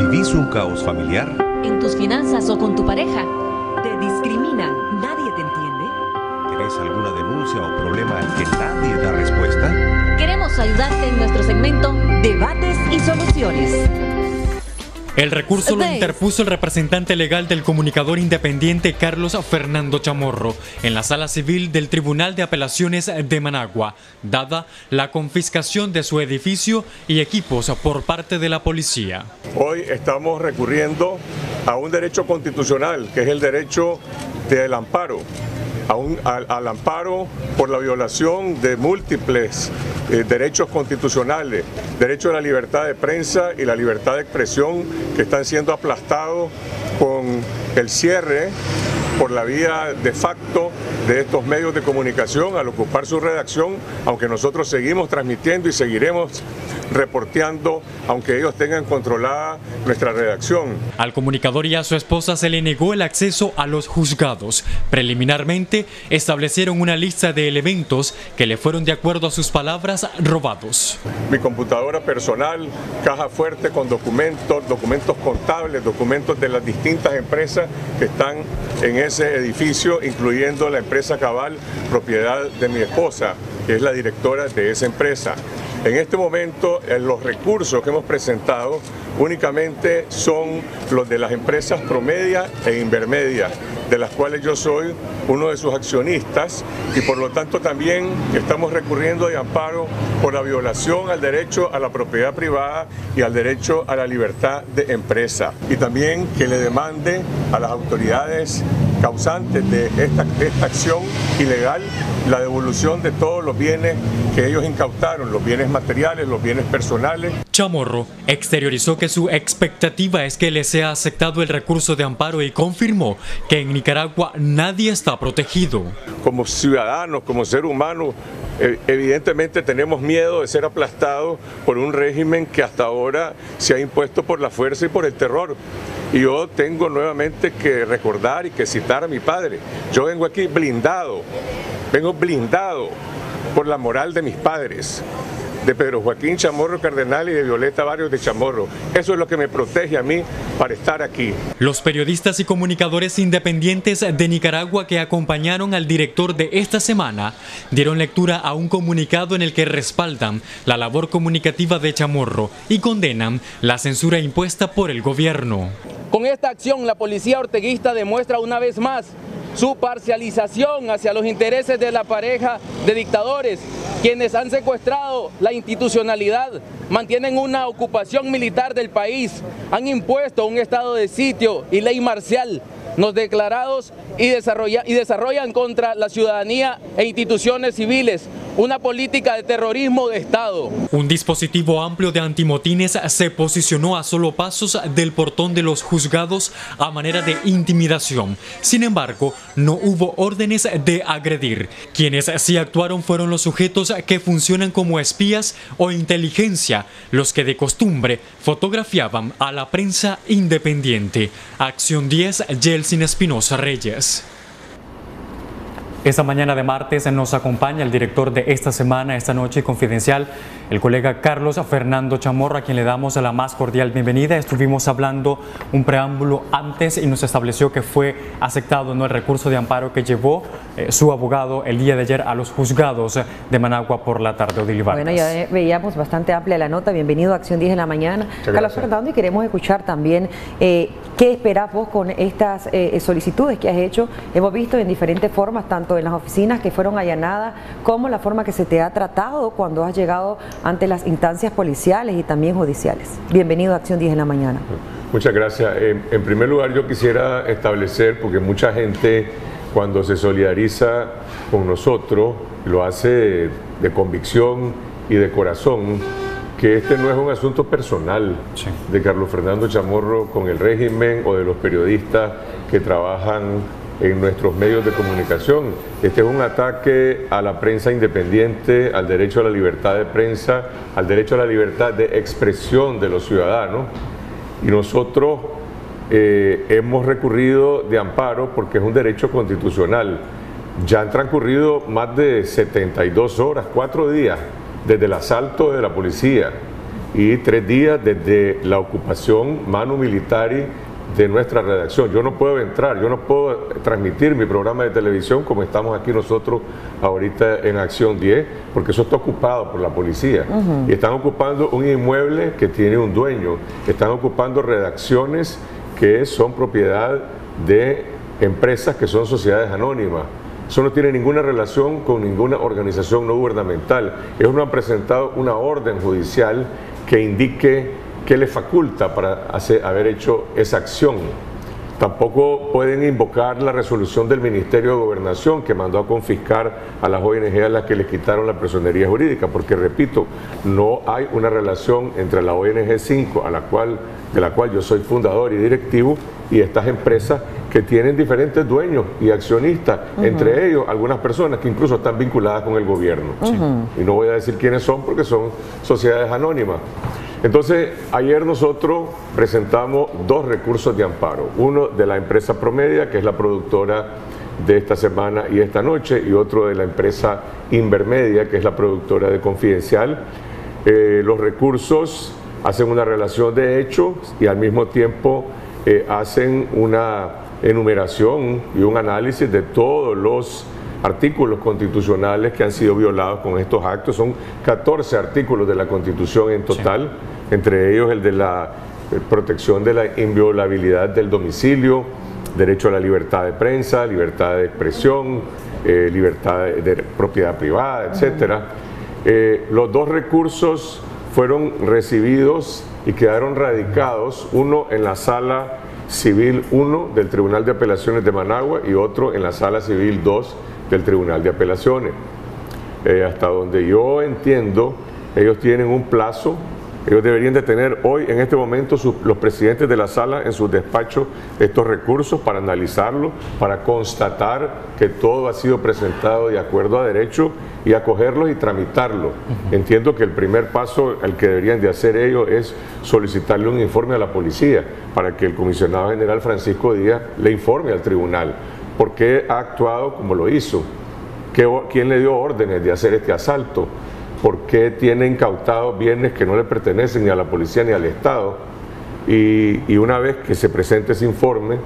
¿Vivís un caos familiar? ¿En tus finanzas o con tu pareja? ¿Te discriminan? ¿Nadie te entiende? ¿Tenés alguna denuncia o problema al que nadie da respuesta? Queremos ayudarte en nuestro segmento Debates y Soluciones. El recurso lo interpuso el representante legal del comunicador independiente Carlos Fernando Chamorro en la Sala Civil del Tribunal de Apelaciones de Managua, dada la confiscación de su edificio y equipos por parte de la policía. Hoy estamos recurriendo a un derecho constitucional, que es el derecho del amparo, al amparo por la violación de múltiples derechos constitucionales, derecho a la libertad de prensa y la libertad de expresión, que están siendo aplastados con el cierre por la vía de facto de estos medios de comunicación al ocupar su redacción, aunque nosotros seguimos transmitiendo y seguiremos reporteando, aunque ellos tengan controlada nuestra redacción. Al comunicador y a su esposa se le negó el acceso a los juzgados. Preliminarmente establecieron una lista de elementos que le fueron, de acuerdo a sus palabras, robados. Mi computadora personal, caja fuerte con documentos contables, documentos de las distintas empresas que están en ese edificio, incluyendo la empresa Cabal, propiedad de mi esposa, que es la directora de esa empresa. En este momento, los recursos que hemos presentado únicamente son los de las empresas Promedia e Invermedia, de las cuales yo soy uno de sus accionistas, y por lo tanto también estamos recurriendo de amparo por la violación al derecho a la propiedad privada y al derecho a la libertad de empresa, y también que le demande a las autoridades causantes de esta acción ilegal la devolución de todos los bienes que ellos incautaron, los bienes materiales, los bienes personales. Chamorro exteriorizó que su expectativa es que le sea aceptado el recurso de amparo y confirmó que en Nicaragua nadie está protegido. Como ciudadanos, como ser humano, evidentemente tenemos miedo de ser aplastados por un régimen que hasta ahora se ha impuesto por la fuerza y por el terror. Y yo tengo nuevamente que recordar y que citar a mi padre. Yo vengo aquí blindado por la moral de mis padres, de Pedro Joaquín Chamorro Cardenal y de Violeta Barrios de Chamorro. Eso es lo que me protege a mí para estar aquí. Los periodistas y comunicadores independientes de Nicaragua que acompañaron al director de esta semana dieron lectura a un comunicado en el que respaldan la labor comunicativa de Chamorro y condenan la censura impuesta por el gobierno. Con esta acción, la policía orteguista demuestra una vez más su parcialización hacia los intereses de la pareja de dictadores, quienes han secuestrado la institucionalidad, mantienen una ocupación militar del país, han impuesto un estado de sitio y ley marcial no declarados y desarrollan contra la ciudadanía e instituciones civiles una política de terrorismo de Estado. Un dispositivo amplio de antimotines se posicionó a solo pasos del portón de los juzgados a manera de intimidación. Sin embargo, no hubo órdenes de agredir. Quienes sí actuaron fueron los sujetos que funcionan como espías o inteligencia, los que de costumbre fotografiaban a la prensa independiente. Acción 10, Yeltsin Espinosa Reyes. Esta mañana de martes nos acompaña el director de Esta Semana, Esta Noche Confidencial, el colega Carlos Fernando Chamorro, a quien le damos la más cordial bienvenida. Estuvimos hablando un preámbulo antes y nos estableció que fue aceptado el recurso de amparo que llevó su abogado el día de ayer a los juzgados de Managua por la tarde. Odile Vargas. Bueno, ya veíamos bastante amplia la nota. Bienvenido a Acción 10 en la mañana. Carlos Fernando, y queremos escuchar también qué esperás vos con estas solicitudes que has hecho. Hemos visto en diferentes formas, tanto en las oficinas que fueron allanadas, como la forma que se te ha tratado cuando has llegado ante las instancias policiales y también judiciales. Bienvenido a Acción 10 en la mañana. Muchas gracias. En primer lugar, yo quisiera establecer, porque mucha gente cuando se solidariza con nosotros lo hace de convicción y de corazón, que este no es un asunto personal de Carlos Fernando Chamorro con el régimen o de los periodistas que trabajan en nuestros medios de comunicación. Este es un ataque a la prensa independiente, al derecho a la libertad de prensa, al derecho a la libertad de expresión de los ciudadanos, y nosotros hemos recurrido de amparo porque es un derecho constitucional. Ya han transcurrido más de 72 horas, 4 días, desde el asalto de la policía, y 3 días desde la ocupación manu militari de nuestra redacción. Yo no puedo entrar, yo no puedo transmitir mi programa de televisión como estamos aquí nosotros ahorita en Acción 10, porque eso está ocupado por la policía. Y están ocupando un inmueble que tiene un dueño, están ocupando redacciones que son propiedad de empresas que son sociedades anónimas. Eso no tiene ninguna relación con ninguna organización no gubernamental. Ellos no han presentado una orden judicial que indique que le faculta para haber hecho esa acción. Tampoco pueden invocar la resolución del Ministerio de Gobernación que mandó a confiscar a las ONG a las que les quitaron la personería jurídica, porque repito, no hay una relación entre la ONG 5, de la cual yo soy fundador y directivo, y estas empresas que tienen diferentes dueños y accionistas, entre ellos algunas personas que incluso están vinculadas con el gobierno. Y no voy a decir quiénes son porque son sociedades anónimas. Entonces, ayer nosotros presentamos 2 recursos de amparo, uno de la empresa Promedia, que es la productora de esta semana y esta noche, y otro de la empresa Invermedia, que es la productora de Confidencial. Los recursos hacen una relación de hechos y al mismo tiempo hacen una enumeración y un análisis de todos los artículos constitucionales que han sido violados con estos actos. Son 14 artículos de la Constitución en total, entre ellos el de la protección de la inviolabilidad del domicilio, derecho a la libertad de prensa, libertad de expresión, libertad de propiedad privada, etcétera. Los 2 recursos fueron recibidos y quedaron radicados, uno en la Sala Civil 1 del Tribunal de Apelaciones de Managua y otro en la Sala Civil 2 del Tribunal de Apelaciones. Hasta donde yo entiendo, ellos tienen un plazo, ellos deberían de tener hoy, en este momento, los presidentes de la sala en sus despachos estos recursos para analizarlos, para constatar que todo ha sido presentado de acuerdo a derecho y acogerlos y tramitarlos. Entiendo que el primer paso al que deberían de hacer ellos es solicitarle un informe a la policía para que el comisionado general Francisco Díaz le informe al tribunal por qué ha actuado como lo hizo, quién le dio órdenes de hacer este asalto, por qué tiene incautados bienes que no le pertenecen ni a la policía ni al Estado. Y una vez que se presente ese informe,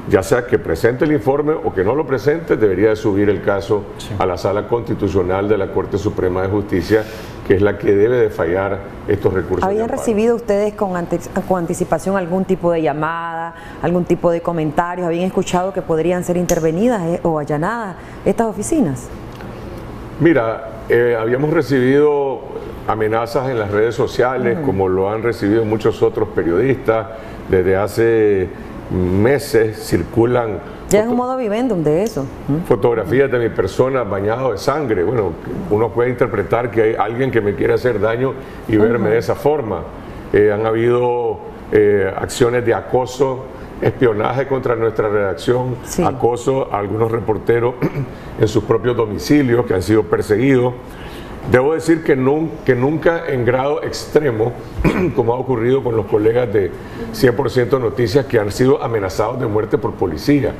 ya sea que presente el informe o que no lo presente, debería de subir el caso a la Sala Constitucional de la Corte Suprema de Justicia, que es la que debe de fallar estos recursos. ¿Habían recibido ustedes con anticipación algún tipo de llamada, algún tipo de comentarios? ¿Habían escuchado que podrían ser intervenidas o allanadas estas oficinas? Mira, habíamos recibido amenazas en las redes sociales, como lo han recibido muchos otros periodistas. Desde hace meses circulan... Ya es un modo vivendum de eso. Fotografías de mi persona bañado de sangre. Bueno, uno puede interpretar que hay alguien que me quiere hacer daño y verme de esa forma. Han habido acciones de acoso, espionaje contra nuestra redacción, acoso a algunos reporteros en sus propios domicilios que han sido perseguidos. Debo decir que nunca en grado extremo, como ha ocurrido con los colegas de 100% Noticias que han sido amenazados de muerte por policía.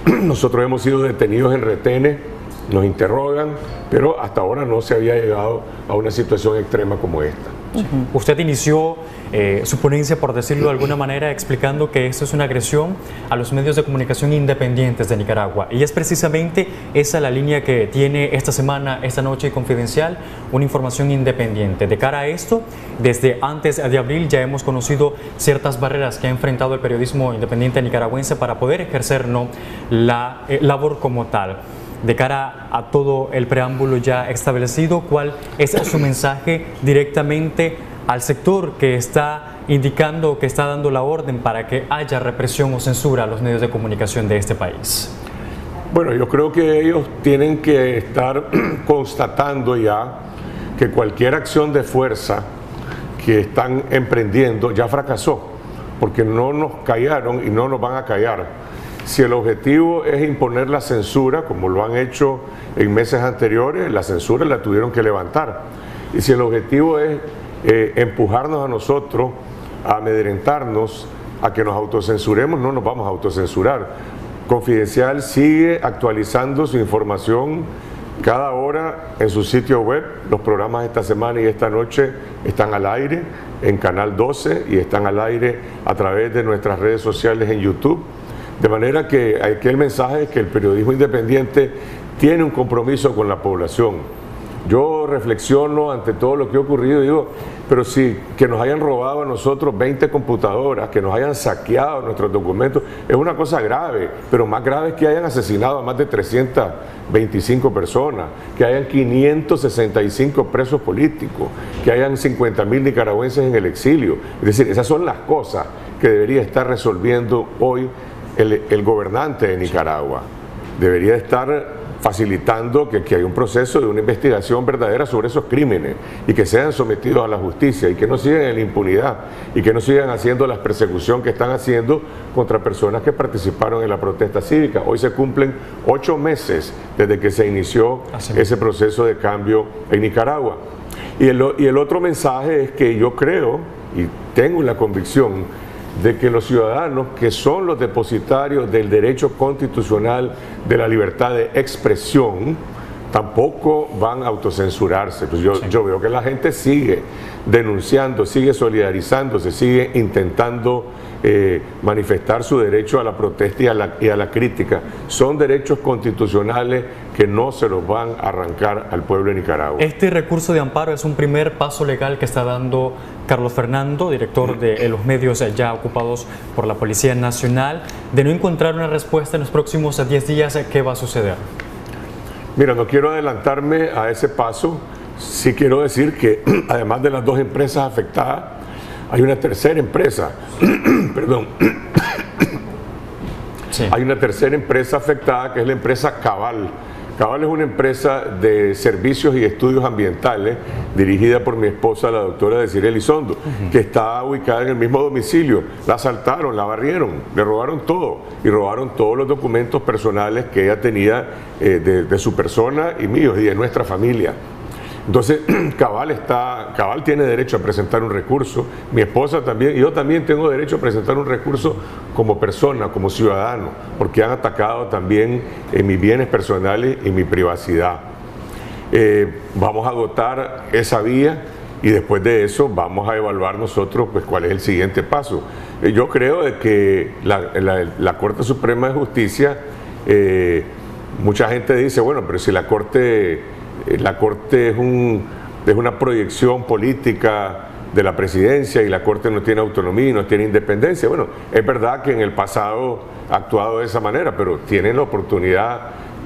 Nosotros hemos sido detenidos en retenes, nos interrogan, pero hasta ahora no se había llegado a una situación extrema como esta. Usted inició su ponencia, por decirlo de alguna manera, explicando que esto es una agresión a los medios de comunicación independientes de Nicaragua, y es precisamente esa la línea que tiene esta semana, esta noche Confidencial, una información independiente. De cara a esto, desde antes de abril ya hemos conocido ciertas barreras que ha enfrentado el periodismo independiente nicaragüense para poder ejercer la labor como tal. De cara a todo el preámbulo ya establecido, ¿cuál es su mensaje directamente al sector que está indicando, que está dando la orden para que haya represión o censura a los medios de comunicación de este país? Bueno, yo creo que ellos tienen que estar constatando ya que cualquier acción de fuerza que están emprendiendo ya fracasó, porque no nos callaron y no nos van a callar. Si el objetivo es imponer la censura, como lo han hecho en meses anteriores, la censura la tuvieron que levantar. Y si el objetivo es empujarnos a nosotros, a amedrentarnos, a que nos autocensuremos, no nos vamos a autocensurar. Confidencial sigue actualizando su información cada hora en su sitio web. Los programas de esta semana y esta noche están al aire en Canal 12 y están al aire a través de nuestras redes sociales en YouTube. De manera que aquí el mensaje es que el periodismo independiente tiene un compromiso con la población. Yo reflexiono ante todo lo que ha ocurrido y digo, pero si que nos hayan robado a nosotros 20 computadoras, que nos hayan saqueado nuestros documentos, es una cosa grave, pero más grave es que hayan asesinado a más de 325 personas, que hayan 565 presos políticos, que hayan 50.000 nicaragüenses en el exilio. Es decir, esas son las cosas que debería estar resolviendo hoy el gobernante de Nicaragua. Debería estar facilitando que haya un proceso de una investigación verdadera sobre esos crímenes y que sean sometidos a la justicia y que no sigan en la impunidad y que no sigan haciendo la persecución que están haciendo contra personas que participaron en la protesta cívica. Hoy se cumplen 8 meses desde que se inició ese proceso de cambio en Nicaragua. Y el otro mensaje es que yo creo y tengo la convicción de que los ciudadanos que son los depositarios del derecho constitucional de la libertad de expresión tampoco van a autocensurarse. Pues yo veo que la gente sigue denunciando, sigue solidarizándose, sigue intentando manifestar su derecho a la protesta y a la crítica. Son derechos constitucionales que no se los van a arrancar al pueblo de Nicaragua. Este recurso de amparo es un primer paso legal que está dando Carlos Fernando, director de los medios ya ocupados por la Policía Nacional. De no encontrar una respuesta en los próximos 10 días, ¿qué va a suceder? Mira, no quiero adelantarme a ese paso. Sí quiero decir que además de las 2 empresas afectadas, hay una tercera empresa, perdón, hay una tercera empresa afectada que es la empresa Cabal. Cabal es una empresa de servicios y estudios ambientales dirigida por mi esposa, la doctora Desiree Elizondo, que está ubicada en el mismo domicilio. La asaltaron, la barrieron, le robaron todo y robaron todos los documentos personales que ella tenía de su persona y míos y de nuestra familia. Entonces, Cabal tiene derecho a presentar un recurso, mi esposa también, y yo también tengo derecho a presentar un recurso como persona, como ciudadano, porque han atacado también mis bienes personales y mi privacidad. Vamos a agotar esa vía y después de eso vamos a evaluar nosotros pues cuál es el siguiente paso. Yo creo de que la Corte Suprema de Justicia, mucha gente dice, bueno, pero si la Corte es una proyección política de la presidencia y la Corte no tiene autonomía y no tiene independencia. Bueno, es verdad que en el pasado ha actuado de esa manera, pero tienen la oportunidad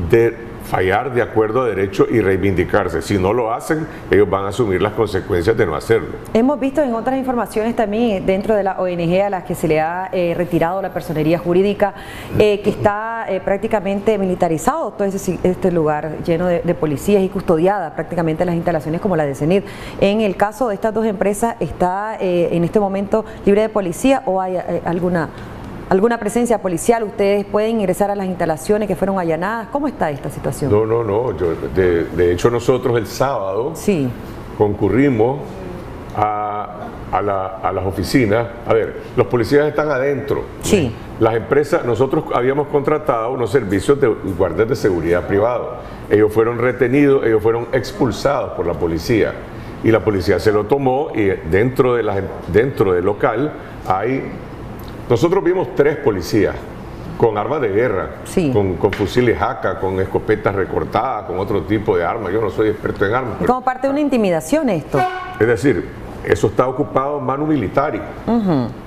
de fallar de acuerdo a derecho y reivindicarse. Si no lo hacen, ellos van a asumir las consecuencias de no hacerlo. Hemos visto en otras informaciones también dentro de la ONG a las que se le ha retirado la personería jurídica, que está prácticamente militarizado todo este lugar lleno de policías y custodiada prácticamente las instalaciones como la de CENIT. En el caso de estas 2 empresas, ¿está en este momento libre de policía o hay alguna presencia policial? ¿Ustedes pueden ingresar a las instalaciones que fueron allanadas? ¿Cómo está esta situación? No. De hecho, nosotros el sábado concurrimos a las oficinas. A ver, los policías están adentro. Sí. Las empresas, nosotros habíamos contratado unos servicios de guardias de seguridad privados. Ellos fueron retenidos, ellos fueron expulsados por la policía. Y la policía se lo tomó y dentro del local hay... Nosotros vimos 3 policías con armas de guerra, con fusiles AK, con escopetas recortadas, con otro tipo de armas. Yo no soy experto en armas. Como parte de una intimidación esto. Es decir, eso está ocupado manu militari.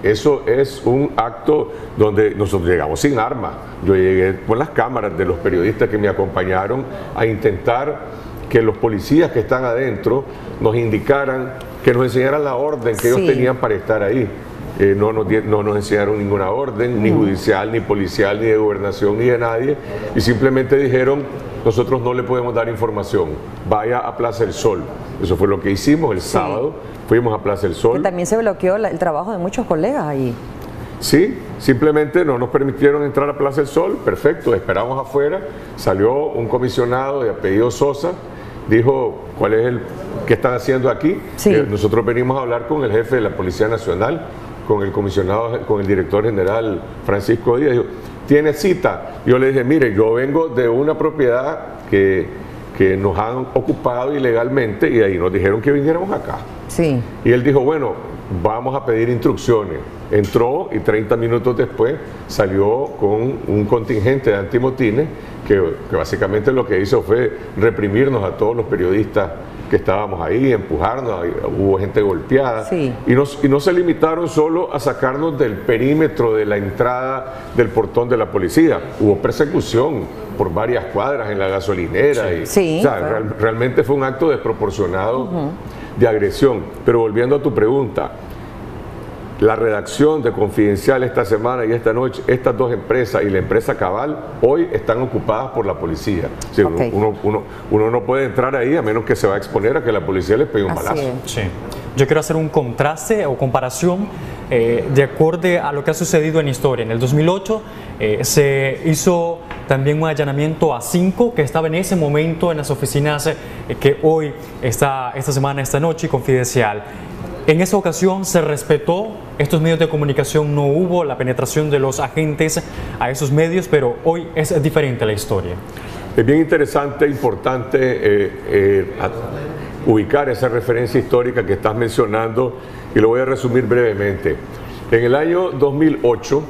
Eso es un acto donde nosotros llegamos sin armas. Yo llegué con las cámaras de los periodistas que me acompañaron a intentar que los policías que están adentro nos indicaran, que nos enseñaran la orden que ellos tenían para estar ahí. No nos enseñaron ninguna orden, ni judicial, ni policial, ni de gobernación, ni de nadie, y simplemente dijeron, nosotros no le podemos dar información, vaya a Plaza del Sol. Eso fue lo que hicimos el sábado, fuimos a Plaza del Sol. Que también se bloqueó el trabajo de muchos colegas allí. Sí, simplemente no nos permitieron entrar a Plaza del Sol, perfecto, esperamos afuera, salió un comisionado de apellido Sosa, dijo, ¿qué están haciendo aquí? Nosotros venimos a hablar con el jefe de la Policía Nacional, con el comisionado, con el director general Francisco Díaz. Dijo, ¿tiene cita? Yo le dije, mire, yo vengo de una propiedad que que nos han ocupado ilegalmente, y ahí nos dijeron que viniéramos acá. Sí. Y él dijo, bueno, vamos a pedir instrucciones. Entró y 30 minutos después salió con un contingente de antimotines que básicamente lo que hizo fue reprimirnos a todos los periodistas que estábamos ahí, empujarnos, hubo gente golpeada. Sí. Y no se limitaron solo a sacarnos del perímetro de la entrada del portón de la policía, hubo persecución por varias cuadras en la gasolinera. Sí. Y, Sí, o sea, claro. realmente fue un acto desproporcionado de agresión. Pero volviendo a tu pregunta, la redacción de Confidencial esta semana y esta noche, estas dos empresas y la empresa Cabal, hoy están ocupadas por la policía. O sea, Ok. uno no puede entrar ahí a menos que se va a exponer a que la policía le pegue un Así balazo. es. Sí. Yo quiero hacer un contraste o comparación de acuerdo a lo que ha sucedido en historia. En el 2008 se hizo también un allanamiento a 5 que estaba en ese momento en las oficinas que hoy esta semana, esta noche, Confidencial. En esa ocasión se respetó estos medios de comunicación, no hubo la penetración de los agentes a esos medios, pero hoy es diferente la historia. Es bien interesante, importante ubicar esa referencia histórica que estás mencionando, y lo voy a resumir brevemente. En el año 2008,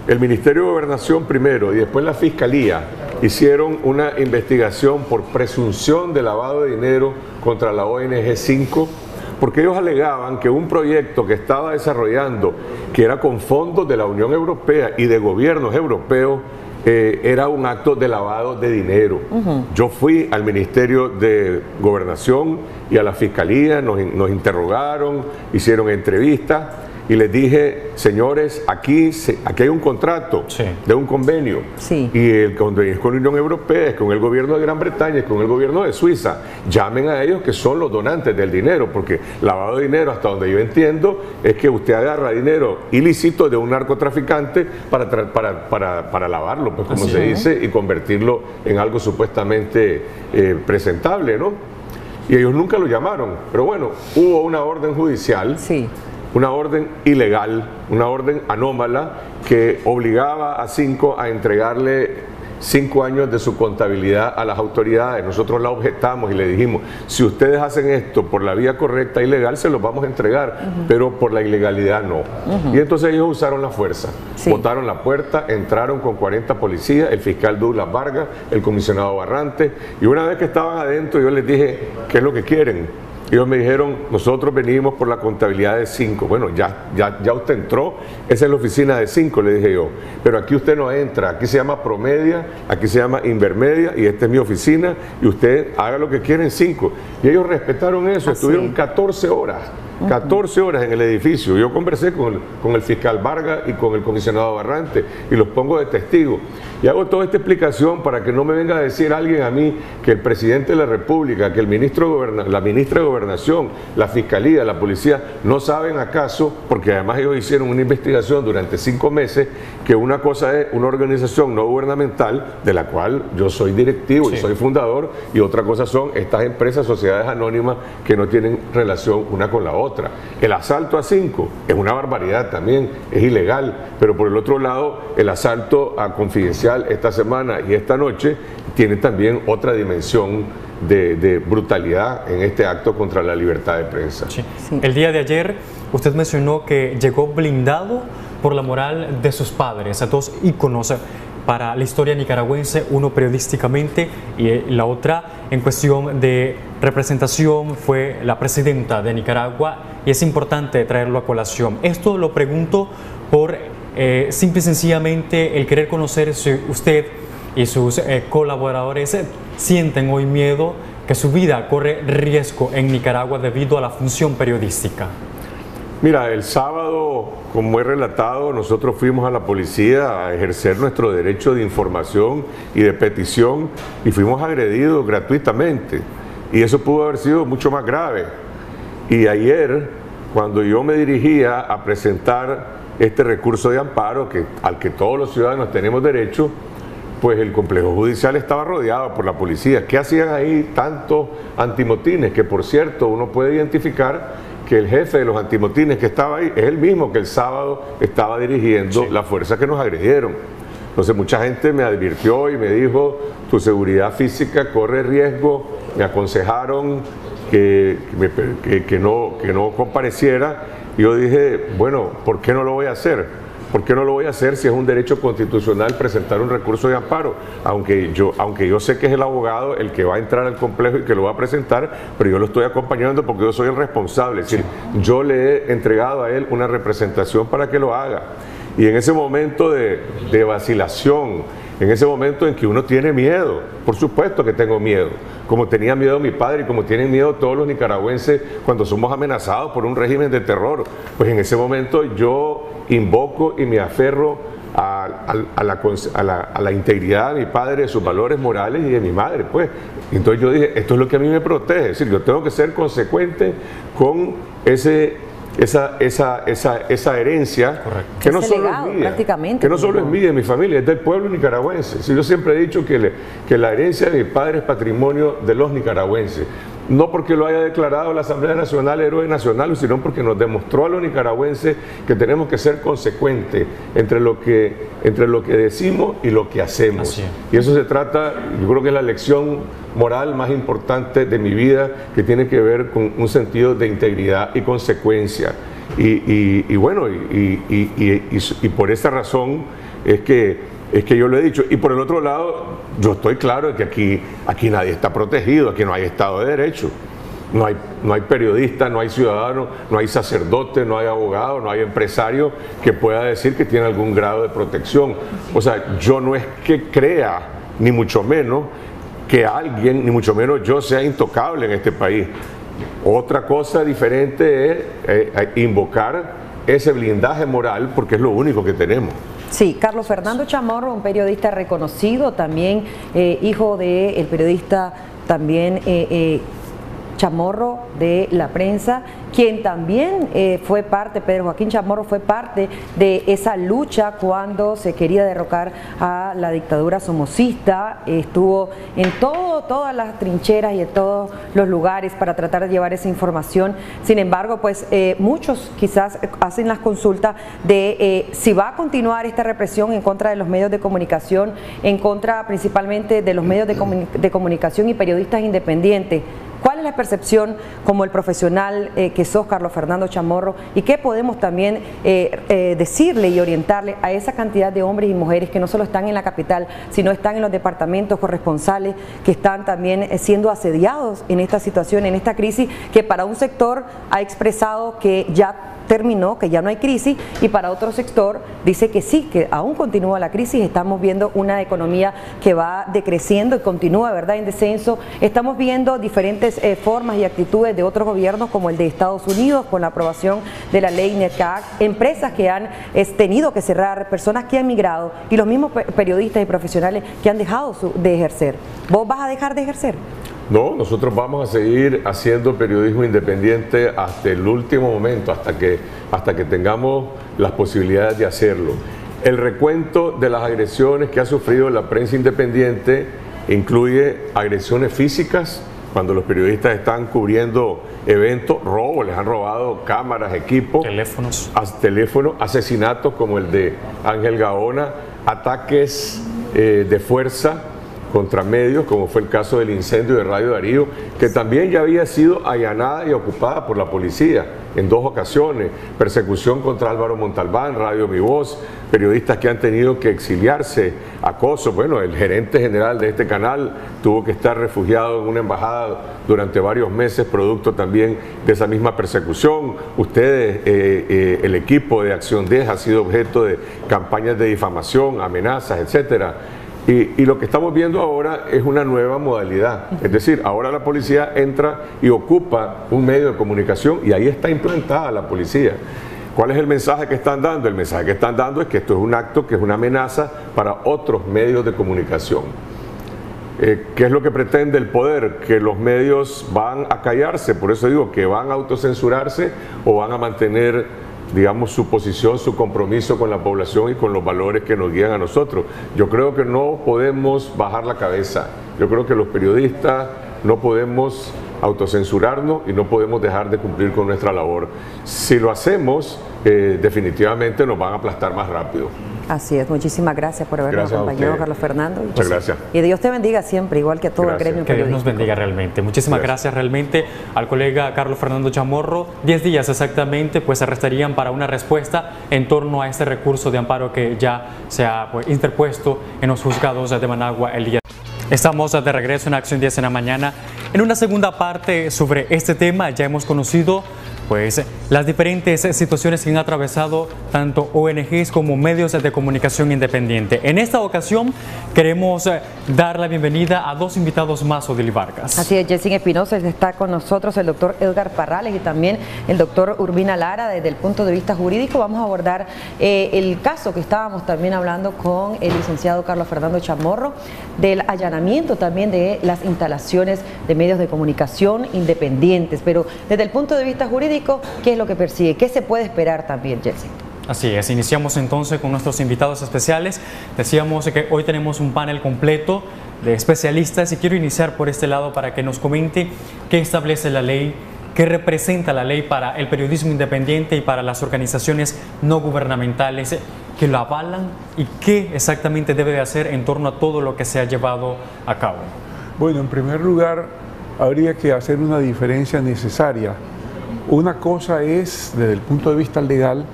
el Ministerio de Gobernación primero y después la Fiscalía hicieron una investigación por presunción de lavado de dinero contra la ONG 5, porque ellos alegaban que un proyecto que estaba desarrollando, que era con fondos de la Unión Europea y de gobiernos europeos, era un acto de lavado de dinero. Yo fui al Ministerio de Gobernación y a la Fiscalía, nos interrogaron, hicieron entrevistas, y les dije, señores, aquí hay un contrato de un convenio, y el convenio es con la Unión Europea, es con el gobierno de Gran Bretaña, es con el gobierno de Suiza. Llamen a ellos, que son los donantes del dinero, porque lavado de dinero, hasta donde yo entiendo, es que usted agarra dinero ilícito de un narcotraficante para lavarlo, pues, como se dice, y convertirlo en algo supuestamente presentable, ¿no? Y ellos nunca lo llamaron, pero bueno, hubo una orden judicial. Una orden ilegal, una orden anómala que obligaba a 5 a entregarle 5 años de su contabilidad a las autoridades. Nosotros la objetamos y le dijimos, si ustedes hacen esto por la vía correcta y legal, se los vamos a entregar, pero por la ilegalidad no. Y entonces ellos usaron la fuerza, botaron la puerta, entraron con 40 policías, el fiscal Douglas Vargas, el comisionado Barrante, y una vez que estaban adentro yo les dije, ¿qué es lo que quieren? Ellos me dijeron, nosotros venimos por la contabilidad de 5. Bueno, ya usted entró, esa es la oficina de 5, le dije yo. Pero aquí usted no entra, aquí se llama Promedia, aquí se llama Invermedia, y esta es mi oficina, y usted haga lo que quiera en 5. Y ellos respetaron eso, estuvieron 14 horas. 14 horas en el edificio. Yo conversé con el fiscal Vargas y con el comisionado Barrante, y los pongo de testigo. Y hago toda esta explicación para que no me venga a decir alguien a mí que el presidente de la República, que el la ministra de Gobernación, la Fiscalía, la Policía, no saben acaso, porque además ellos hicieron una investigación durante 5 meses, que una cosa es una organización no gubernamental, de la cual yo soy directivo y soy fundador, y otra cosa son estas empresas, sociedades anónimas, que no tienen relación una con la otra. El asalto a 5 es una barbaridad también, es ilegal, pero por el otro lado, el asalto a Confidencial esta semana y esta noche tiene también otra dimensión de brutalidad en este acto contra la libertad de prensa. El día de ayer usted mencionó que llegó blindado por la moral de sus padres, a dos íconos para la historia nicaragüense, uno periodísticamente y la otra en cuestión de representación fue la presidenta de Nicaragua, y es importante traerlo a colación. Esto lo pregunto por simple y sencillamente el querer conocer si usted y sus colaboradores sienten hoy miedo que su vida corre riesgo en Nicaragua debido a la función periodística. Mira, el sábado, como he relatado, nosotros fuimos a la policía a ejercer nuestro derecho de información y de petición, y fuimos agredidos gratuitamente, y eso pudo haber sido mucho más grave. Y ayer, cuando yo me dirigía a presentar este recurso de amparo al que todos los ciudadanos tenemos derecho, pues el complejo judicial estaba rodeado por la policía. ¿Qué hacían ahí tantos antimotines? Que por cierto, uno puede identificar que el jefe de los antimotines que estaba ahí es el mismo que el sábado estaba dirigiendo la fuerza que nos agredieron. Entonces mucha gente me advirtió y me dijo, tu seguridad física corre riesgo, me aconsejaron que no compareciera, y yo dije, bueno, ¿por qué no lo voy a hacer? ¿Por qué no lo voy a hacer si es un derecho constitucional presentar un recurso de amparo? Aunque yo sé que es el abogado el que va a entrar al complejo y que lo va a presentar, pero yo lo estoy acompañando porque yo soy el responsable. Es decir, yo le he entregado a él una representación para que lo haga. Y en ese momento de vacilación, en ese momento en que uno tiene miedo, por supuesto que tengo miedo, como tenía miedo mi padre y como tienen miedo todos los nicaragüenses cuando somos amenazados por un régimen de terror, pues en ese momento yo invoco y me aferro a la integridad de mi padre, de sus valores morales y de mi madre, pues. Entonces yo dije, esto es lo que a mí me protege, es decir, yo tengo que ser consecuente con esa herencia. Correcto. Que no ese solo legado, es mía, prácticamente, que no solo es mía, de mi familia, es del pueblo nicaragüense. Si yo siempre he dicho que la herencia de mi padre es patrimonio de los nicaragüenses, no porque lo haya declarado la Asamblea Nacional héroe nacional, sino porque nos demostró a los nicaragüenses que tenemos que ser consecuentes entre lo que decimos y lo que hacemos. Y eso se trata, yo creo que es la lección moral más importante de mi vida, que tiene que ver con un sentido de integridad y consecuencia. Y bueno, por esa razón es que yo lo he dicho. Y por el otro lado, yo estoy claro de que aquí nadie está protegido, aquí no hay Estado de Derecho. No hay periodista, no hay ciudadano, no hay sacerdote, no hay abogado, no hay empresario que pueda decir que tiene algún grado de protección. O sea, yo no es que crea, ni mucho menos, que alguien, ni mucho menos yo, sea intocable en este país. Otra cosa diferente es invocar ese blindaje moral, porque es lo único que tenemos. Sí, Carlos Fernando Chamorro, un periodista reconocido, también hijo del periodista también Chamorro de La Prensa, quien también fue parte, Pedro Joaquín Chamorro fue parte de esa lucha cuando se quería derrocar a la dictadura somocista, estuvo en todas las trincheras y en todos los lugares para tratar de llevar esa información. Sin embargo, pues muchos quizás hacen las consultas de si va a continuar esta represión en contra de los medios de comunicación, en contra principalmente de los medios de comunicación y periodistas independientes. ¿Cuál es la percepción como el profesional que sos, Carlos Fernando Chamorro, y qué podemos también decirle y orientarle a esa cantidad de hombres y mujeres que no solo están en la capital, sino están en los departamentos corresponsales, que están también siendo asediados en esta situación, en esta crisis, que para un sector ha expresado que ya terminó, que ya no hay crisis, y para otro sector dice que sí, que aún continúa la crisis. Estamos viendo una economía que va decreciendo y continúa, ¿verdad?, en descenso. Estamos viendo diferentes formas y actitudes de otros gobiernos, como el de Estados Unidos, con la aprobación de la ley NECAC, empresas que han tenido que cerrar, personas que han migrado, y los mismos periodistas y profesionales que han dejado de ejercer. ¿Vos vas a dejar de ejercer? No, nosotros vamos a seguir haciendo periodismo independiente hasta el último momento, hasta que tengamos las posibilidades de hacerlo. El recuento de las agresiones que ha sufrido la prensa independiente incluye agresiones físicas, cuando los periodistas están cubriendo eventos, robos, les han robado cámaras, equipos, teléfonos, asesinatos como el de Ángel Gaona, ataques de fuerza contra medios, como fue el caso del incendio de Radio Darío, que también ya había sido allanada y ocupada por la policía en 2 ocasiones, persecución contra Álvaro Montalbán, Radio Mi Voz, periodistas que han tenido que exiliarse, acoso. Bueno, el gerente general de este canal tuvo que estar refugiado en una embajada durante varios meses, producto también de esa misma persecución. Ustedes, el equipo de Acción 10 ha sido objeto de campañas de difamación, amenazas, etcétera. Y lo que estamos viendo ahora es una nueva modalidad, es decir, ahora la policía entra y ocupa un medio de comunicación y ahí está implantada la policía. ¿Cuál es el mensaje que están dando? El mensaje que están dando es que esto es un acto, que es una amenaza para otros medios de comunicación. ¿Qué es lo que pretende el poder? Que los medios van a callarse, por eso digo que van a autocensurarse o van a mantener, digamos, su posición, su compromiso con la población y con los valores que nos guían a nosotros. Yo creo que no podemos bajar la cabeza. Yo creo que los periodistas no podemos autocensurarnos y no podemos dejar de cumplir con nuestra labor. Si lo hacemos, definitivamente nos van a aplastar más rápido. Así es, muchísimas gracias por habernos acompañado, Carlos Fernando. Muchas gracias. Y Dios te bendiga siempre, igual que a todo el gremio periodístico. Que Dios nos periodístico. bendiga realmente. Muchísimas gracias realmente al colega Carlos Fernando Chamorro. 10 días exactamente pues se restarían para una respuesta en torno a este recurso de amparo que ya se ha interpuesto en los juzgados de Managua el día. Estamos de regreso en Acción 10 en la mañana. En una segunda parte sobre este tema ya hemos conocido pues las diferentes situaciones que han atravesado tanto ONGs como medios de comunicación independiente. En esta ocasión queremos dar la bienvenida a dos invitados más, Odili Vargas. Así es, Jessy Espinosa, está con nosotros el doctor Edgar Parrales y también el doctor Urbina Lara. Desde el punto de vista jurídico vamos a abordar el caso que estábamos también hablando con el licenciado Carlos Fernando Chamorro, del allanamiento también de las instalaciones de medios de comunicación independientes. Pero desde el punto de vista jurídico, ¿qué es lo que persigue? ¿Qué se puede esperar también, Jessy? Así es, iniciamos entonces con nuestros invitados especiales. Decíamos que hoy tenemos un panel completo de especialistas y quiero iniciar por este lado para que nos comente qué establece la ley, qué representa la ley para el periodismo independiente y para las organizaciones no gubernamentales que lo avalan y qué exactamente debe de hacer en torno a todo lo que se ha llevado a cabo. Bueno, en primer lugar, habría que hacer una diferencia necesaria. Una cosa es, desde el punto de vista legal,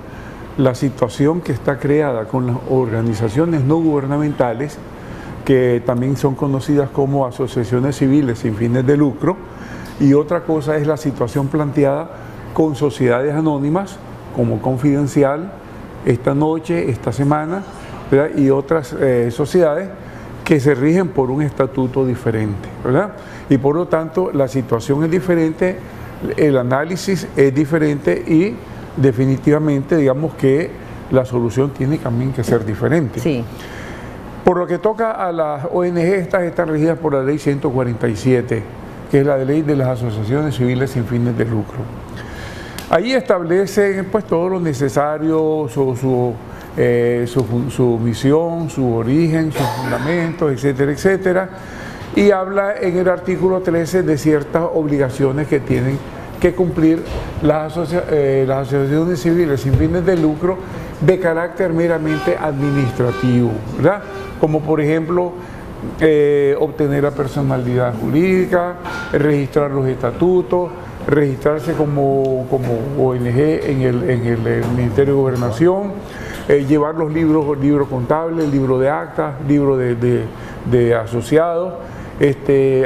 la situación que está creada con las organizaciones no gubernamentales, que también son conocidas como asociaciones civiles sin fines de lucro, y otra cosa es la situación planteada con sociedades anónimas, como Confidencial, esta noche, esta semana, ¿verdad? Y otras sociedades que se rigen por un estatuto diferente, ¿verdad? Y por lo tanto la situación es diferente, el análisis es diferente y definitivamente digamos que la solución tiene también que ser diferente. Sí. Por lo que toca a las ONG, estas están regidas por la ley 147, que es la ley de las asociaciones civiles sin fines de lucro. Ahí establecen pues todo lo necesario, su misión, su origen, sus fundamentos, etcétera, etcétera. Y habla en el artículo 13 de ciertas obligaciones que tienen que cumplir las asociaciones civiles sin fines de lucro de carácter meramente administrativo, ¿verdad? Como por ejemplo obtener la personalidad jurídica, registrar los estatutos, registrarse como ONG en el Ministerio de Gobernación, llevar los libro contable, el libro de actas, libro de asociados,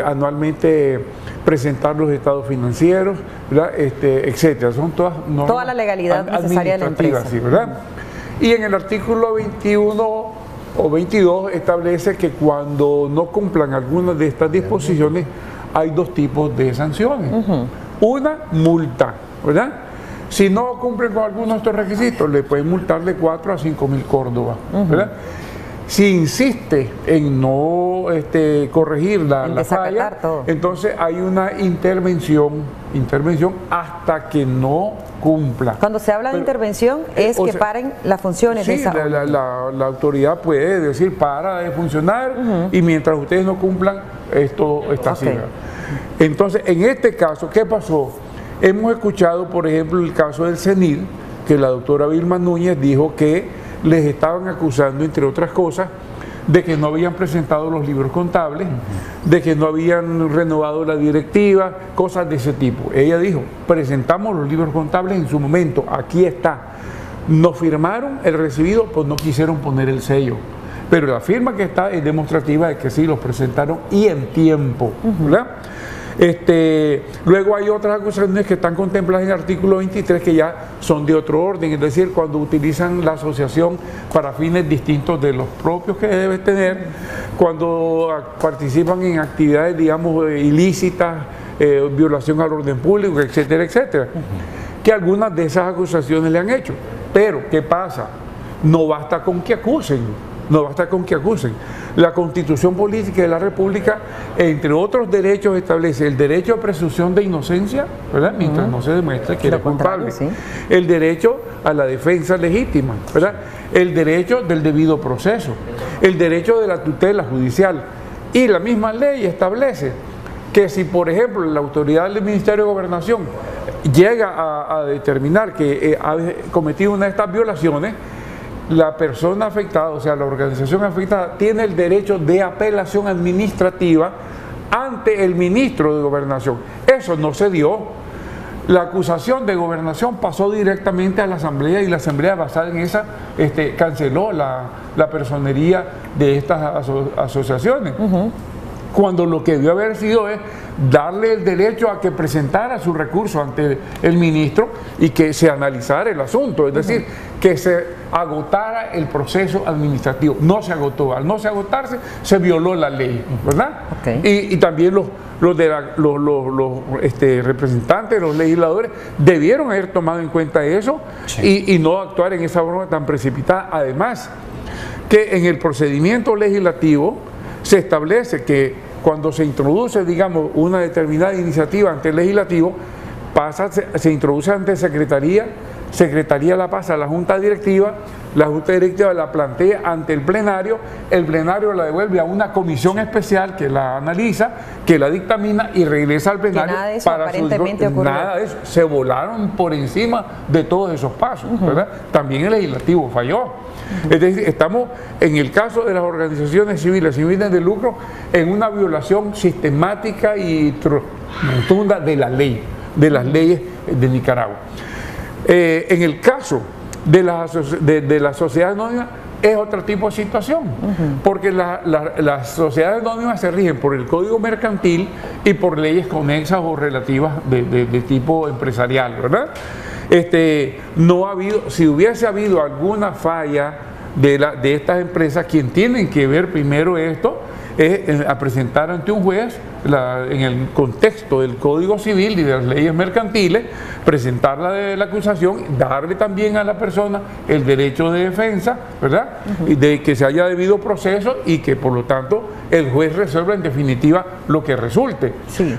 anualmente presentar los estados financieros, ¿verdad? Etcétera. Son todas normas, toda la legalidad necesaria de la empresa. Sí, ¿verdad? Y en el artículo 21 o 22 establece que cuando no cumplan algunas de estas disposiciones hay dos tipos de sanciones. Una, multa, ¿verdad? Si no cumplen con algunos de estos requisitos, le pueden multar de 4 a 5.000 córdobas, ¿verdad? Si insiste en no corregir la falla, entonces hay una intervención hasta que no cumpla. Cuando se habla de intervención es que paren las funciones de esa la autoridad puede decir para de funcionar y mientras ustedes no cumplan, esto está así. Entonces, en este caso, ¿qué pasó? Hemos escuchado, por ejemplo, el caso del CENIL, que la doctora Vilma Núñez dijo que les estaban acusando, entre otras cosas, de que no habían presentado los libros contables, de que no habían renovado la directiva, cosas de ese tipo. Ella dijo, presentamos los libros contables en su momento, aquí está. Nos firmaron el recibido, pues no quisieron poner el sello. Pero la firma que está es demostrativa de que sí los presentaron y en tiempo, ¿verdad? Luego hay otras acusaciones que están contempladas en el artículo 23 que ya son de otro orden, es decir, cuando utilizan la asociación para fines distintos de los propios que debe tener, cuando participan en actividades, digamos, ilícitas, violación al orden público, etcétera, etcétera, que algunas de esas acusaciones le han hecho. Pero, ¿qué pasa? No basta con que acusen. No basta con que acusen. La Constitución Política de la República, entre otros derechos, establece el derecho a presunción de inocencia, ¿verdad? Mientras no se demuestre que era culpable. Sí. El derecho a la defensa legítima, ¿verdad? El derecho del debido proceso. El derecho de la tutela judicial. Y la misma ley establece que si, por ejemplo, la autoridad del Ministerio de Gobernación llega a determinar que ha cometido una de estas violaciones, la persona afectada, o sea, la organización afectada, tiene el derecho de apelación administrativa ante el ministro de Gobernación. Eso no se dio. La acusación de Gobernación pasó directamente a la Asamblea y la Asamblea, basada en esa, canceló la personería de estas asociaciones. Cuando lo que debió haber sido es darle el derecho a que presentara su recurso ante el ministro y que se analizara el asunto, es decir, que se agotara el proceso administrativo. No se agotó. Al no se agotarse, se violó la ley, ¿verdad? Y también los representantes, los legisladores, debieron haber tomado en cuenta eso y no actuar en esa forma tan precipitada. Además, que en el procedimiento legislativo se establece que cuando se introduce, digamos, una determinada iniciativa ante el legislativo, se introduce ante Secretaría la pasa a la Junta Directiva, la Junta Directiva la plantea ante el plenario la devuelve a una comisión especial que la analiza, que la dictamina y regresa al plenario. Nada de eso aparentemente ocurrió. Nada de eso, se volaron por encima de todos esos pasos, ¿verdad? También el legislativo falló. Es decir, estamos en el caso de las organizaciones civiles sin fines de lucro en una violación sistemática y rotunda de la ley, de las leyes de Nicaragua. En el caso de las sociedades anónimas es otro tipo de situación, porque las sociedades anónimas se rigen por el Código Mercantil y por leyes conexas o relativas de tipo empresarial, ¿verdad? No ha habido, si hubiese habido alguna falla de estas empresas, quien tienen que ver primero esto es a presentar ante un juez en el contexto del Código Civil y de las leyes mercantiles, presentar la acusación, darle también a la persona el derecho de defensa, ¿verdad? Y de que se haya debido proceso y que por lo tanto el juez resuelva en definitiva lo que resulte.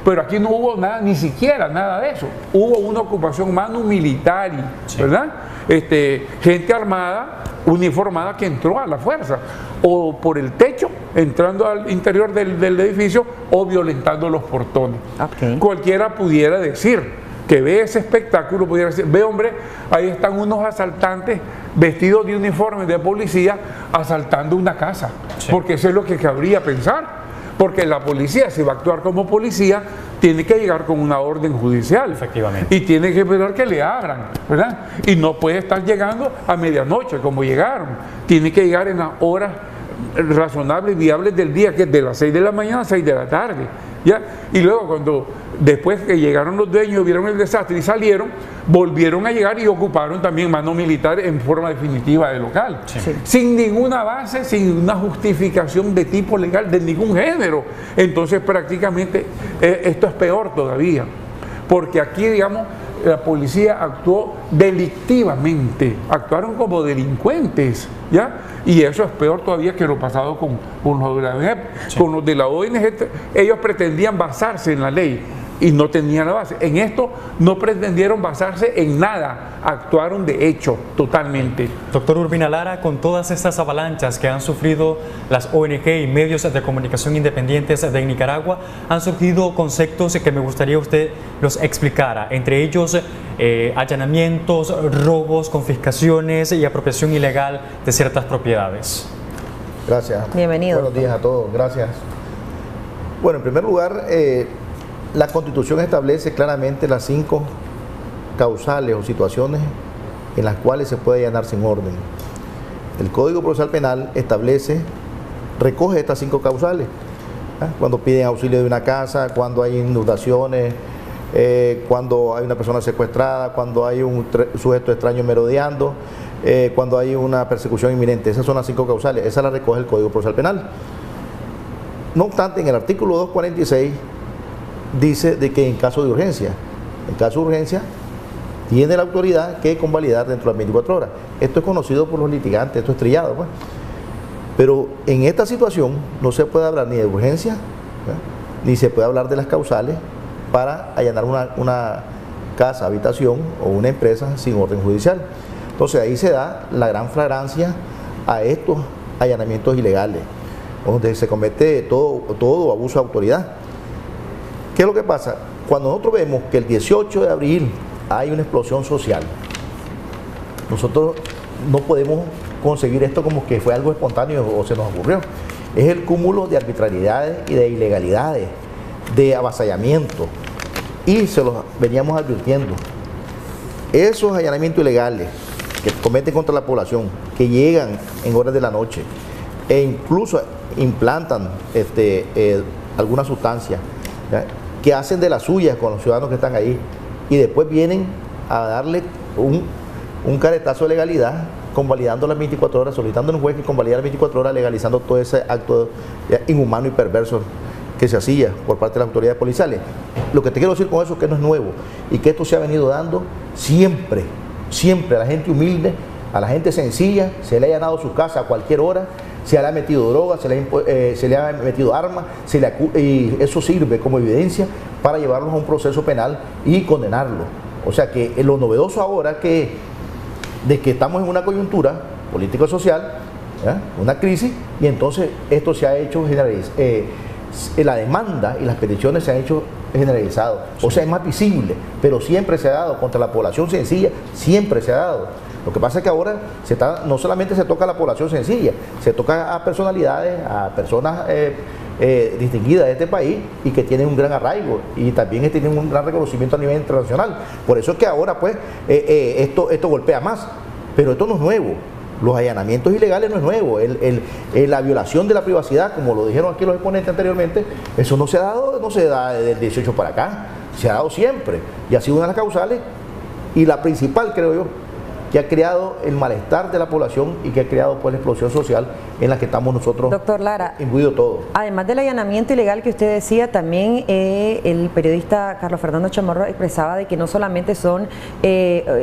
Pero aquí no hubo nada, ni siquiera nada de eso. Hubo una ocupación manu militari, ¿verdad? Gente armada, uniformada, que entró a la fuerza o por el techo, entrando al interior del edificio o violentando los portones. Cualquiera pudiera decir que ve ese espectáculo, pudiera decir, ve hombre, ahí están unos asaltantes vestidos de uniforme de policía asaltando una casa, porque eso es lo que cabría pensar. Porque la policía, si va a actuar como policía, tiene que llegar con una orden judicial. Efectivamente. Y tiene que esperar que le abran, ¿verdad? Y no puede estar llegando a medianoche como llegaron. Tiene que llegar en las horas razonables y viables del día, que es de las 6 de la mañana a 6 de la tarde. ¿Ya? Y luego después que llegaron los dueños, vieron el desastre y salieron, volvieron a llegar y ocuparon también mano militar en forma definitiva del local. Sin ninguna base, sin una justificación de tipo legal de ningún género. Entonces prácticamente esto es peor todavía, porque aquí, digamos, la policía actuó delictivamente, actuaron como delincuentes, ¿ya? Y eso es peor todavía que lo pasado con los de la ONG. Con los de la ONG, ellos pretendían basarse en la ley y no tenían la base. En esto no pretendieron basarse en nada, actuaron de hecho totalmente. Doctor Urbina Lara, con todas estas avalanchas que han sufrido las ONG y medios de comunicación independientes de Nicaragua, han surgido conceptos que me gustaría usted los explicara, entre ellos allanamientos, robos, confiscaciones y apropiación ilegal de ciertas propiedades. Gracias. Bienvenido. Buenos días a todos, gracias. Bueno, en primer lugar, la Constitución establece claramente las 5 causales o situaciones en las cuales se puede allanar sin orden. El Código Procesal Penal recoge estas 5 causales. Cuando piden auxilio de una casa, cuando hay inundaciones, cuando hay una persona secuestrada, cuando hay un sujeto extraño merodeando, cuando hay una persecución inminente. Esas son las 5 causales, esa la recoge el Código Procesal Penal. No obstante, en el artículo 246 dice de que en caso de urgencia, tiene la autoridad que convalidar dentro de las 24 horas. Esto es conocido por los litigantes, esto es trillado, pues. Pero en esta situación no se puede hablar ni de urgencia, ni se puede hablar de las causales para allanar una casa, habitación o una empresa sin orden judicial. Entonces ahí se da la gran flagrancia a estos allanamientos ilegales, donde se comete todo abuso de autoridad. ¿Qué es lo que pasa? Cuando nosotros vemos que el 18 de abril hay una explosión social, nosotros no podemos conseguir esto como que fue algo espontáneo o se nos ocurrió. Es el cúmulo de arbitrariedades y de ilegalidades, de avasallamiento, y se los veníamos advirtiendo. Esos allanamientos ilegales que cometen contra la población, que llegan en horas de la noche e incluso implantan alguna sustancia, ¿ya?, que hacen de las suyas con los ciudadanos que están ahí, y después vienen a darle un caretazo de legalidad, convalidando las 24 horas, solicitando a un juez que convalidara las 24 horas, legalizando todo ese acto inhumano y perverso que se hacía por parte de las autoridades policiales. Lo que te quiero decir con eso es que no es nuevo y que esto se ha venido dando siempre, siempre a la gente humilde, a la gente sencilla, se le ha allanado su casa a cualquier hora, se le ha metido droga, se le ha metido armas, y eso sirve como evidencia para llevarlos a un proceso penal y condenarlos. O sea que lo novedoso ahora de que estamos en una coyuntura político-social, una crisis, y entonces esto se ha hecho generalizado. La demanda y las peticiones se han hecho generalizadas, o sea, es más visible, pero siempre se ha dado contra la población sencilla, siempre se ha dado. Lo que pasa es que ahora no solamente se toca a la población sencilla, se toca a personalidades, a personas distinguidas de este país y que tienen un gran arraigo y también tienen un gran reconocimiento a nivel internacional. Por eso es que ahora pues esto golpea más, pero esto no es nuevo. Los allanamientos ilegales no es nuevo, la violación de la privacidad, como lo dijeron aquí los exponentes anteriormente, eso no se da desde el 18 para acá, se ha dado siempre y ha sido una de las causales y la principal, creo yo, que ha creado el malestar de la población y que ha creado pues la explosión social en la que estamos nosotros, doctor Lara, imbuidos todos. Además del allanamiento ilegal que usted decía, también el periodista Carlos Fernando Chamorro expresaba de que no solamente son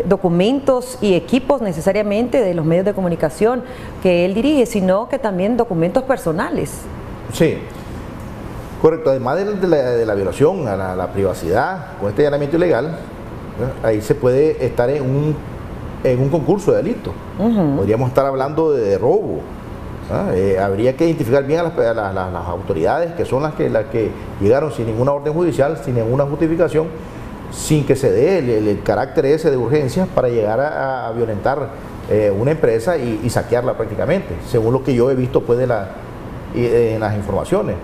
documentos y equipos necesariamente de los medios de comunicación que él dirige, sino que también documentos personales. Sí, correcto. Además de la violación a la privacidad con este allanamiento ilegal, ahí se puede estar en un concurso de delito. Podríamos estar hablando de robo. Habría que identificar bien a las autoridades que son las que llegaron sin ninguna orden judicial, sin ninguna justificación, sin que se dé el carácter ese de urgencia para llegar a violentar una empresa y saquearla prácticamente, según lo que yo he visto pues en las informaciones.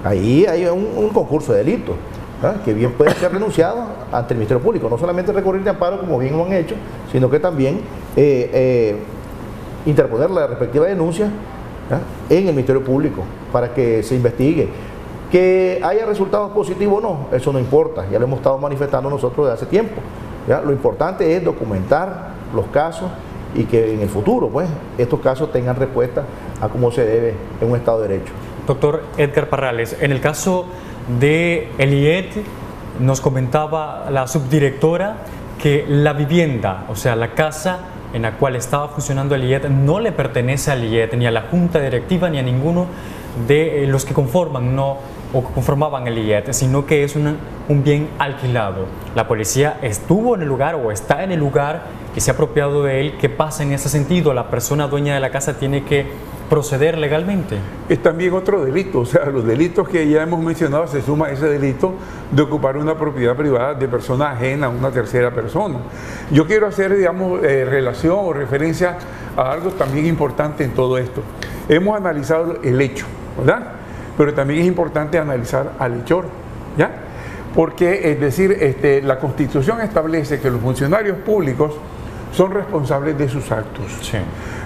Ahí hay un concurso de delito, que bien puede ser renunciado ante el Ministerio Público, no solamente recurrir de amparo como bien lo han hecho, sino que también interponer la respectiva denuncia en el Ministerio Público para que se investigue. Que haya resultados positivos o no, eso no importa, ya lo hemos estado manifestando nosotros desde hace tiempo. Lo importante es documentar los casos y que en el futuro pues estos casos tengan respuesta a cómo se debe en un Estado de Derecho. Doctor Edgar Parrales, en el caso de el IET, nos comentaba la subdirectora que la vivienda, o sea, la casa en la cual estaba funcionando el IET no le pertenece al IET, ni a la junta directiva, ni a ninguno de los que conformaban el IET, sino que es un bien alquilado. La policía estuvo en el lugar o está en el lugar y se ha apropiado de él. ¿Qué pasa en ese sentido? ¿La persona dueña de la casa tiene que proceder legalmente? Es también otro delito, o sea, los delitos que ya hemos mencionado, se suma ese delito de ocupar una propiedad privada de persona ajena a una tercera persona. Yo quiero hacer, digamos, relación o referencia a algo también importante en todo esto. Hemos analizado el hecho, ¿verdad? Pero también es importante analizar al hechor, ¿ya? Porque, es decir, la Constitución establece que los funcionarios públicos son responsables de sus actos. Sí.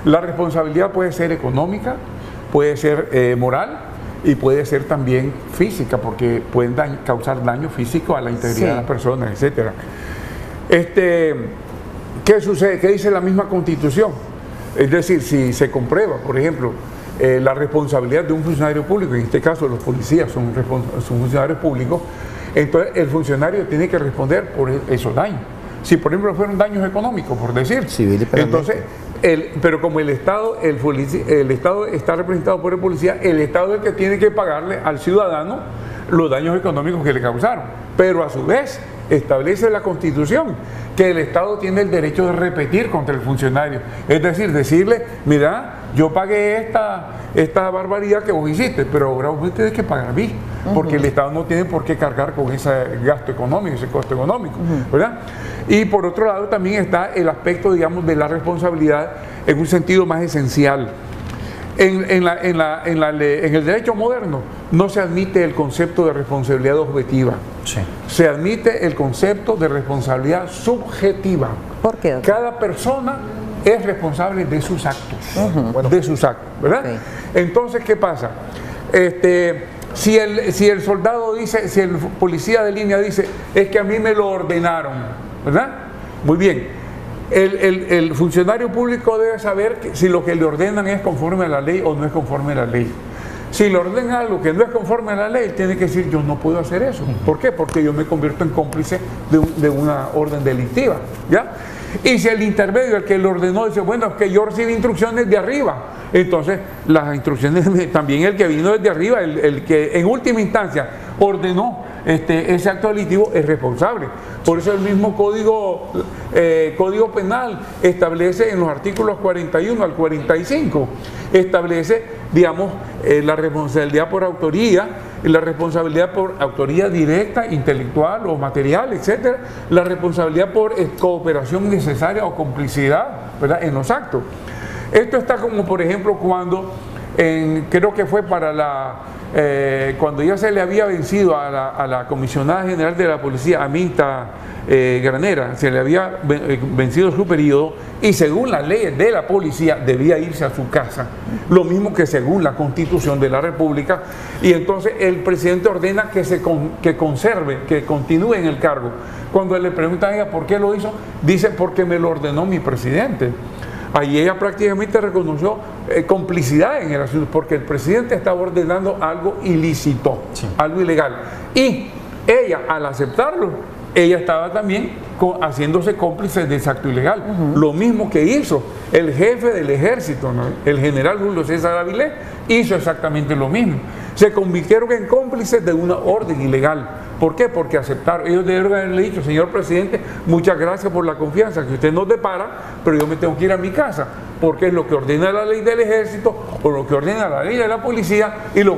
La responsabilidad puede ser económica, puede ser moral y puede ser también física, porque pueden causar daño físico a la integridad de las personas, etc. ¿Qué sucede? ¿Qué dice la misma Constitución? Es decir, si se comprueba, por ejemplo, la responsabilidad de un funcionario público, en este caso los policías son funcionarios públicos, entonces el funcionario tiene que responder por esos daños. Si por ejemplo fueron daños económicos, por decir, entonces, pero como el Estado está representado por el policía, el Estado es el que tiene que pagarle al ciudadano los daños económicos que le causaron, pero a su vez establece la Constitución que el Estado tiene el derecho de repetir contra el funcionario. Es decir, decirle, mira, yo pagué esta barbaridad que vos hiciste, pero ahora vos tenés que pagar a mí, porque el Estado no tiene por qué cargar con ese gasto económico, ese costo económico, ¿verdad? Y por otro lado también está el aspecto, digamos, de la responsabilidad en un sentido más esencial. En el derecho moderno no se admite el concepto de responsabilidad objetiva. Sí. Se admite el concepto de responsabilidad subjetiva. ¿Por qué? Cada persona es responsable de sus actos, de sus actos, ¿verdad? Okay. Entonces, ¿qué pasa? Si el soldado dice, si el policía de línea dice, es que a mí me lo ordenaron, ¿verdad? Muy bien. El funcionario público debe saber si lo que le ordenan es conforme a la ley o no es conforme a la ley. Si le ordenan algo que no es conforme a la ley, tiene que decir, yo no puedo hacer eso. ¿Por qué? Porque yo me convierto en cómplice de una orden delictiva, ¿ya? Y si el intermedio, el que le ordenó, dice, bueno, es que yo recibí instrucciones de arriba, entonces las instrucciones, también el que vino desde arriba, el que en última instancia ordenó ese acto delictivo es responsable. Por eso el mismo código penal establece en los artículos 41 al 45, establece, digamos, la responsabilidad por autoría, la responsabilidad por autoría directa, intelectual o material, etcétera, la responsabilidad por cooperación necesaria o complicidad, ¿verdad?, en los actos. Esto está como, por ejemplo, cuando, creo que fue para cuando ya se le había vencido a la comisionada general de la policía, Aminta Granera, se le había vencido su periodo y según las leyes de la policía debía irse a su casa, lo mismo que según la Constitución de la República, y entonces el presidente ordena que conserve, que continúe en el cargo. Cuando le preguntan a ella por qué lo hizo, dice porque me lo ordenó mi presidente. Ahí ella prácticamente reconoció complicidad en el asunto, porque el presidente estaba ordenando algo ilícito, algo ilegal. Y ella, al aceptarlo, ella estaba también haciéndose cómplice de ese acto ilegal. Lo mismo que hizo el jefe del ejército, ¿no? El general Julio César Avilés, hizo exactamente lo mismo. Se convirtieron en cómplices de una orden ilegal. ¿Por qué? Porque aceptaron. Ellos debieron haberle dicho, señor presidente, muchas gracias por la confianza que usted nos depara, pero yo me tengo que ir a mi casa, porque es lo que ordena la ley del ejército, o lo que ordena la ley de la policía, y lo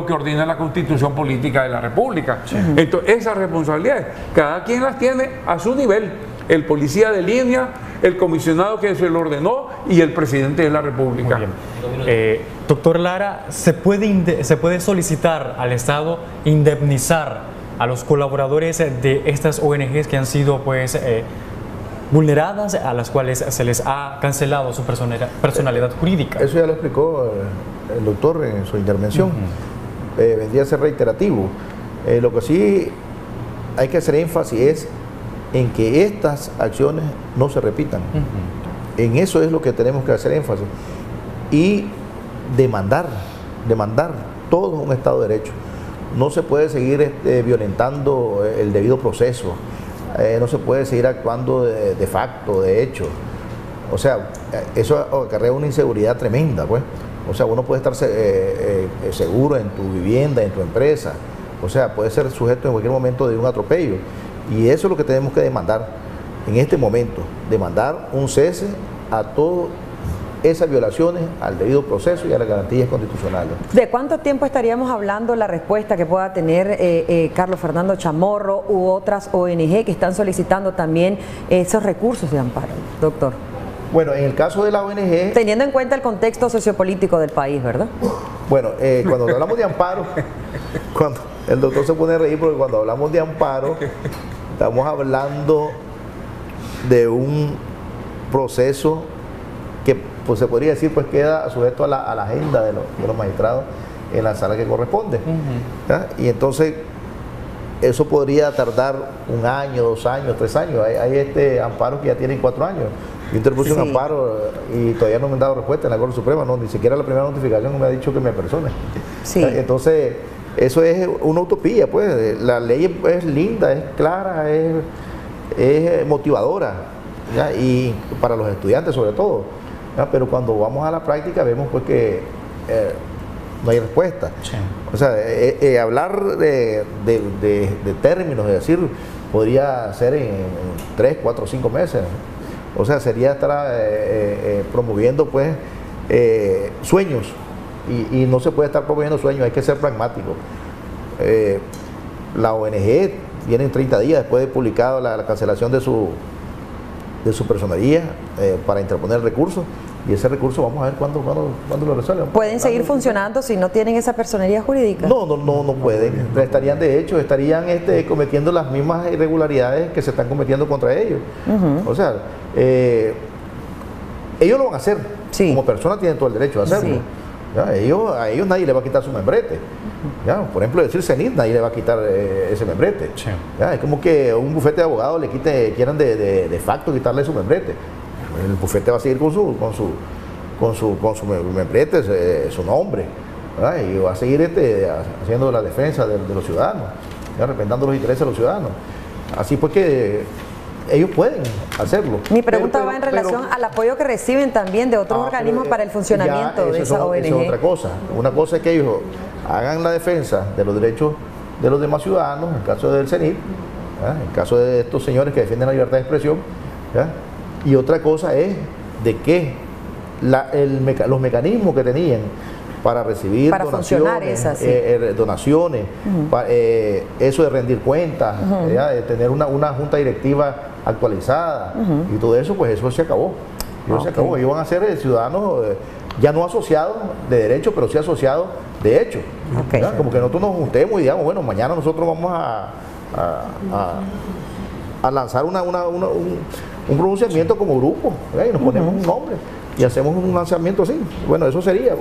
que ordena la Constitución Política de la República. Entonces, esas responsabilidades, cada quien las tiene a su nivel. El policía de línea, el comisionado que se lo ordenó y el presidente de la República. Muy bien. Doctor Lara, ¿se puede solicitar al Estado indemnizar a los colaboradores de estas ONGs que han sido pues vulneradas, a las cuales se les ha cancelado su personalidad jurídica? Eso ya lo explicó el doctor en su intervención. Vendría a ser reiterativo. Lo que sí hay que hacer énfasis es en que estas acciones no se repitan. En eso es lo que tenemos que hacer énfasis. Y demandar todo un Estado de Derecho. No se puede seguir violentando el debido proceso, no se puede seguir actuando de facto, de hecho. O sea, eso acarrea una inseguridad tremenda, pues. O sea, uno puede estar seguro en tu vivienda, en tu empresa. O sea, puede ser sujeto en cualquier momento de un atropello. Y eso es lo que tenemos que demandar en este momento, demandar un cese a todo esas violaciones al debido proceso y a las garantías constitucionales. ¿De cuánto tiempo estaríamos hablando la respuesta que pueda tener Carlos Fernando Chamorro u otras ONG que están solicitando también esos recursos de amparo, doctor? Bueno, en el caso de la ONG... Teniendo en cuenta el contexto sociopolítico del país, ¿verdad? Bueno, cuando hablamos de amparo, cuando el doctor se pone a reír porque cuando hablamos de amparo, estamos hablando de un proceso que pues se podría decir pues queda sujeto a la agenda de los magistrados en la sala que corresponde. Y entonces eso podría tardar 1 año, 2 años, 3 años. Hay amparos que ya tienen 4 años. Yo interpuse un amparo y todavía no me han dado respuesta en la Corte Suprema, no, ni siquiera la primera notificación me ha dicho que me persone. Entonces eso es una utopía, pues. La ley es linda, es clara, es motivadora, ¿ya? Y para los estudiantes sobre todo. Pero cuando vamos a la práctica vemos pues que no hay respuesta. O sea, hablar de términos, de decir podría ser en 3, 4, 5 meses. O sea, sería estar promoviendo pues sueños y no se puede estar promoviendo sueños, hay que ser pragmático. La ONG viene en 30 días después de publicado la cancelación de su personería para interponer recursos, y ese recurso vamos a ver cuándo lo resuelven. ¿Pueden seguir funcionando si no tienen esa personería jurídica? No pueden. Estarían de hecho, cometiendo las mismas irregularidades que se están cometiendo contra ellos. O sea, ellos lo van a hacer. Sí. Como personas tienen todo el derecho a hacerlo. Sí. ¿Ya? A ellos nadie le va a quitar su membrete. ¿Ya? Por ejemplo, decir CENIT, nadie le va a quitar ese membrete. Sí. ¿Ya? Es como que a un bufete de abogados quieran de facto quitarle su membrete. El bufete va a seguir con su membrete, su nombre, ¿verdad? Y va a seguir haciendo la defensa de los ciudadanos, ¿ya? Respetando los intereses de los ciudadanos. Así pues que ellos pueden hacerlo. Mi pregunta va en relación al apoyo que reciben también de otros organismos para el funcionamiento de esa ONG. Eso es otra cosa. Una cosa es que ellos hagan la defensa de los derechos de los demás ciudadanos, en el caso del CENIT, ¿ya? En el caso de estos señores que defienden la libertad de expresión, ¿ya? Y otra cosa es de que los mecanismos que tenían para recibir donaciones, eso de rendir cuentas, de tener una junta directiva actualizada y todo eso, pues eso se acabó. Se acabó. Ellos van a ser ciudadanos ya no asociados de derecho, pero sí asociados de hecho. Como que nosotros nos juntemos y digamos, bueno, mañana nosotros vamos a lanzar un pronunciamiento como grupo, y nos ponemos un nombre y hacemos un lanzamiento así. Bueno, eso sería.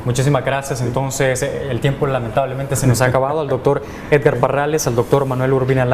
Muchísimas gracias. Entonces, el tiempo lamentablemente se nos ha acabado. Al doctor Edgar Parrales, al doctor Manuel Urbina